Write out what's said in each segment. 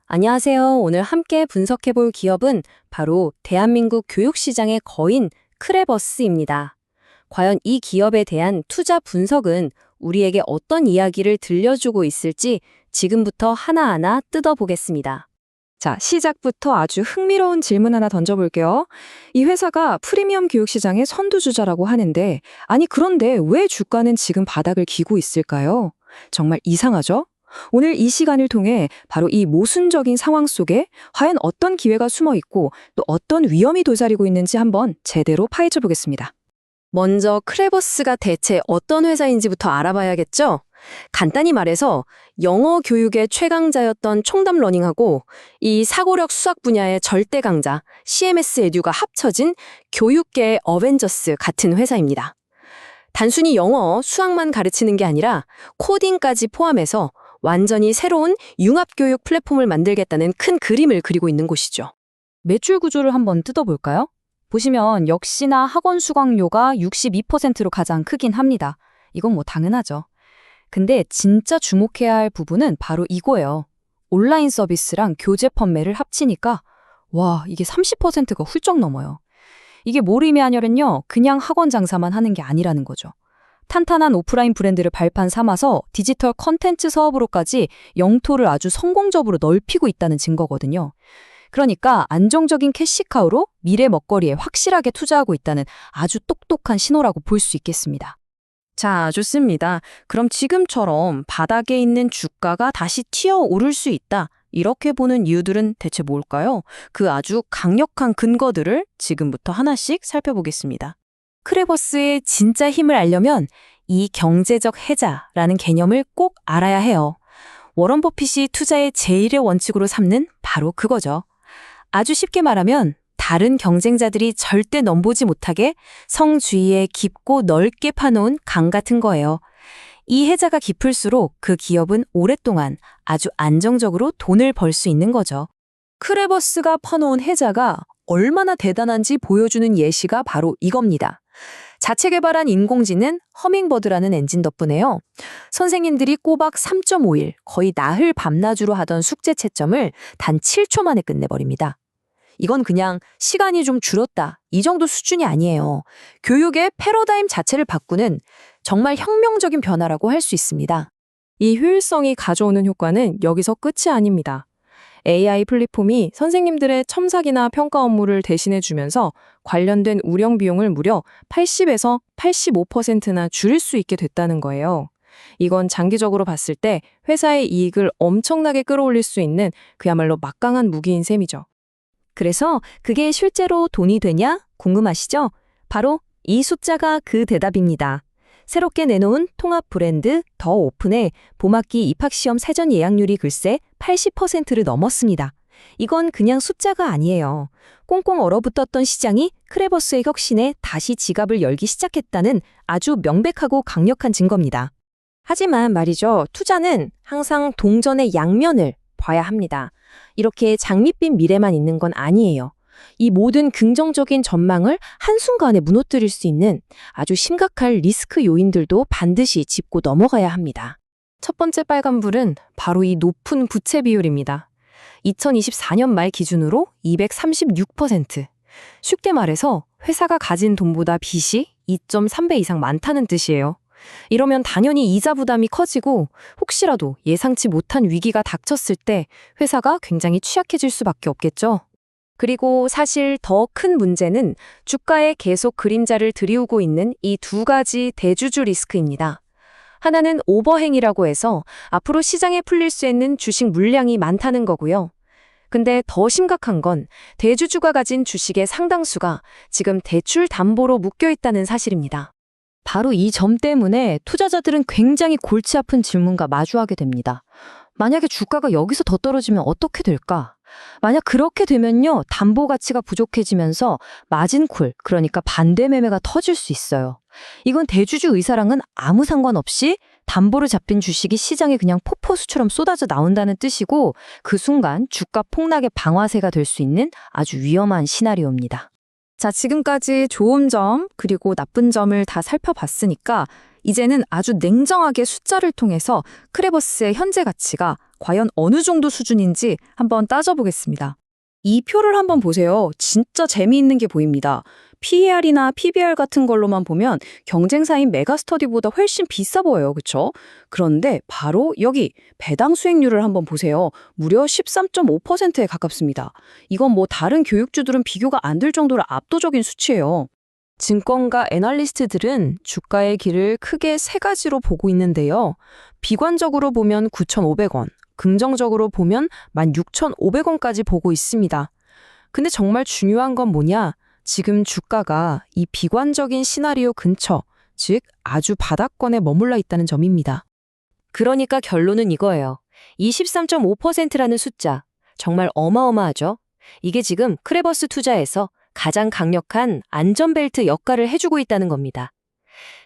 안녕하세요. 오늘 함께 분석해 볼 기업은 바로 대한민국 교육시장의 거인 크레버스입니다. 과연 이 기업에 대한 투자 분석은 우리에게 어떤 이야기를 들려주고 있을지 지금부터 하나하나 뜯어보겠습니다. 자, 시작부터 아주 흥미로운 질문 하나 던져볼게요. 이 회사가 프리미엄 교육 시장의 선두주자라고 하는데, 아니, 그런데 왜 주가는 지금 바닥을 기고 있을까요? 정말 이상하죠? 오늘 이 시간을 통해 바로 이 모순적인 상황 속에 과연 어떤 기회가 숨어 있고 또 어떤 위험이 도사리고 있는지 한번 제대로 파헤쳐 보겠습니다. 먼저 크레버스가 대체 어떤 회사인지부터 알아봐야겠죠? 간단히 말해서 영어 교육의 최강자였던 총담 러닝하고 이 사고력 수학 분야의 절대 강자 CMS 에듀가 합쳐진 교육계의 어벤져스 같은 회사입니다. 단순히 영어, 수학만 가르치는 게 아니라 코딩까지 포함해서 완전히 새로운 융합교육 플랫폼을 만들겠다는 큰 그림을 그리고 있는 곳이죠. 매출 구조를 한번 뜯어볼까요? 보시면 역시나 학원 수강료가 62%로 가장 크긴 합니다. 이건 뭐 당연하죠. 근데 진짜 주목해야 할 부분은 바로 이거예요. 온라인 서비스랑 교재 판매를 합치니까 와, 이게 30%가 훌쩍 넘어요. 이게 뭘 의미하냐면요. 그냥 학원 장사만 하는 게 아니라는 거죠. 탄탄한 오프라인 브랜드를 발판 삼아서 디지털 컨텐츠 사업으로까지 영토를 아주 성공적으로 넓히고 있다는 증거거든요. 그러니까 안정적인 캐시카우로 미래 먹거리에 확실하게 투자하고 있다는 아주 똑똑한 신호라고 볼 수 있겠습니다. 자, 좋습니다. 그럼 지금처럼 바닥에 있는 주가가 다시 튀어오를 수 있다. 이렇게 보는 이유들은 대체 뭘까요? 그 아주 강력한 근거들을 지금부터 하나씩 살펴보겠습니다. 크레버스의 진짜 힘을 알려면 이 경제적 해자라는 개념을 꼭 알아야 해요. 워런 버핏이 투자의 제1의 원칙으로 삼는 바로 그거죠. 아주 쉽게 말하면 다른 경쟁자들이 절대 넘보지 못하게 성주위에 깊고 넓게 파놓은 강 같은 거예요. 이 해자가 깊을수록 그 기업은 오랫동안 아주 안정적으로 돈을 벌 수 있는 거죠. 크레버스가 파놓은 해자가 얼마나 대단한지 보여주는 예시가 바로 이겁니다. 자체 개발한 인공지능 허밍버드라는 엔진 덕분에요. 선생님들이 꼬박 3.5일, 거의 나흘 밤낮으로 하던 숙제 채점을 단 7초 만에 끝내버립니다. 이건 그냥 시간이 좀 줄었다, 이 정도 수준이 아니에요. 교육의 패러다임 자체를 바꾸는 정말 혁명적인 변화라고 할 수 있습니다. 이 효율성이 가져오는 효과는 여기서 끝이 아닙니다. AI 플랫폼이 선생님들의 첨삭이나 평가 업무를 대신해주면서 관련된 운영 비용을 무려 80에서 85%나 줄일 수 있게 됐다는 거예요. 이건 장기적으로 봤을 때 회사의 이익을 엄청나게 끌어올릴 수 있는 그야말로 막강한 무기인 셈이죠. 그래서 그게 실제로 돈이 되냐 궁금하시죠? 바로 이 숫자가 그 대답입니다. 새롭게 내놓은 통합 브랜드 더 오픈의 봄학기 입학시험 사전 예약률이 글쎄 80%를 넘었습니다. 이건 그냥 숫자가 아니에요. 꽁꽁 얼어붙었던 시장이 크레버스의 혁신에 다시 지갑을 열기 시작했다는 아주 명백하고 강력한 증거입니다. 하지만 말이죠, 투자는 항상 동전의 양면을 봐야 합니다. 이렇게 장밋빛 미래만 있는 건 아니에요. 이 모든 긍정적인 전망을 한순간에 무너뜨릴 수 있는 아주 심각한 리스크 요인들도 반드시 짚고 넘어가야 합니다. 첫 번째 빨간불은 바로 이 높은 부채 비율입니다. 2024년 말 기준으로 236%. 쉽게 말해서 회사가 가진 돈보다 빚이 2.3배 이상 많다는 뜻이에요. 이러면 당연히 이자 부담이 커지고 혹시라도 예상치 못한 위기가 닥쳤을 때 회사가 굉장히 취약해질 수밖에 없겠죠. 그리고 사실 더 큰 문제는 주가에 계속 그림자를 들이우고 있는 이 두 가지 대주주 리스크입니다. 하나는 오버행이라고 해서 앞으로 시장에 풀릴 수 있는 주식 물량이 많다는 거고요. 근데 더 심각한 건 대주주가 가진 주식의 상당수가 지금 대출 담보로 묶여 있다는 사실입니다. 바로 이 점 때문에 투자자들은 굉장히 골치 아픈 질문과 마주하게 됩니다. 만약에 주가가 여기서 더 떨어지면 어떻게 될까? 만약 그렇게 되면요, 담보 가치가 부족해지면서 마진콜, 그러니까 반대 매매가 터질 수 있어요. 이건 대주주 의사랑은 아무 상관없이 담보로 잡힌 주식이 시장에 그냥 폭포수처럼 쏟아져 나온다는 뜻이고, 그 순간 주가 폭락의 방아쇠가 될 수 있는 아주 위험한 시나리오입니다. 자, 지금까지 좋은 점 그리고 나쁜 점을 다 살펴봤으니까 이제는 아주 냉정하게 숫자를 통해서 크레버스의 현재 가치가 과연 어느 정도 수준인지 한번 따져보겠습니다. 이 표를 한번 보세요. 진짜 재미있는 게 보입니다. PER이나 PBR 같은 걸로만 보면 경쟁사인 메가스터디보다 훨씬 비싸 보여요. 그쵸? 그런데 바로 여기 배당 수익률을 한번 보세요. 무려 13.5%에 가깝습니다. 이건 뭐 다른 교육주들은 비교가 안 될 정도로 압도적인 수치예요. 증권가 애널리스트들은 주가의 길을 크게 세 가지로 보고 있는데요. 비관적으로 보면 9,500원, 긍정적으로 보면 16,500원까지 보고 있습니다. 근데 정말 중요한 건 뭐냐? 지금 주가가 이 비관적인 시나리오 근처, 즉 아주 바닥권에 머물러 있다는 점입니다. 그러니까 결론은 이거예요. 23.5%라는 숫자, 정말 어마어마하죠? 이게 지금 크레버스 투자에서 가장 강력한 안전벨트 역할을 해주고 있다는 겁니다.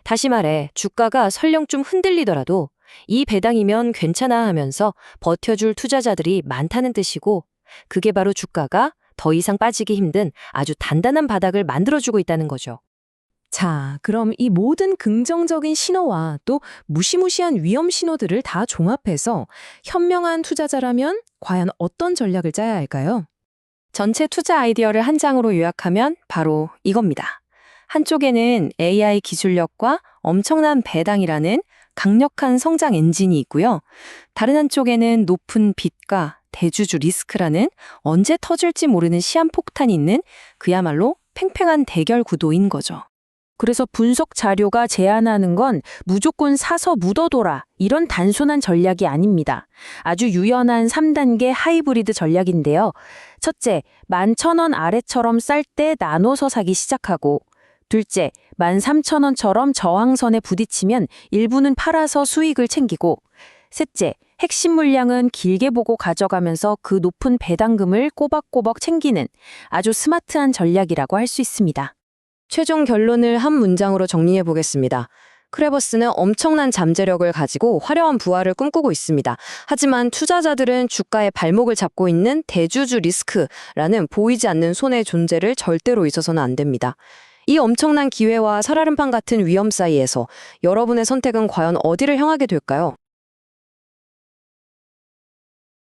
다시 말해 주가가 설령 좀 흔들리더라도 이 배당이면 괜찮아 하면서 버텨줄 투자자들이 많다는 뜻이고, 그게 바로 주가가 더 이상 빠지기 힘든 아주 단단한 바닥을 만들어주고 있다는 거죠. 자, 그럼 이 모든 긍정적인 신호와 또 무시무시한 위험 신호들을 다 종합해서 현명한 투자자라면 과연 어떤 전략을 짜야 할까요? 전체 투자 아이디어를 한 장으로 요약하면 바로 이겁니다. 한쪽에는 AI 기술력과 엄청난 배당이라는 강력한 성장 엔진이 있고요. 다른 한쪽에는 높은 빚과 대주주 리스크라는 언제 터질지 모르는 시한폭탄이 있는 그야말로 팽팽한 대결 구도인 거죠. 그래서 분석 자료가 제안하는 건 무조건 사서 묻어둬라, 이런 단순한 전략이 아닙니다. 아주 유연한 3단계 하이브리드 전략인데요. 첫째, 11,000원 아래처럼 쌀 때 나눠서 사기 시작하고, 둘째, 13,000원처럼 저항선에 부딪히면 일부는 팔아서 수익을 챙기고, 셋째, 핵심 물량은 길게 보고 가져가면서 그 높은 배당금을 꼬박꼬박 챙기는 아주 스마트한 전략이라고 할 수 있습니다. 최종 결론을 한 문장으로 정리해 보겠습니다. 크레버스는 엄청난 잠재력을 가지고 화려한 부활을 꿈꾸고 있습니다. 하지만 투자자들은 주가의 발목을 잡고 있는 대주주 리스크라는 보이지 않는 손의 존재를 절대로 잊어서는 안 됩니다. 이 엄청난 기회와 살얼음판 같은 위험 사이에서 여러분의 선택은 과연 어디를 향하게 될까요?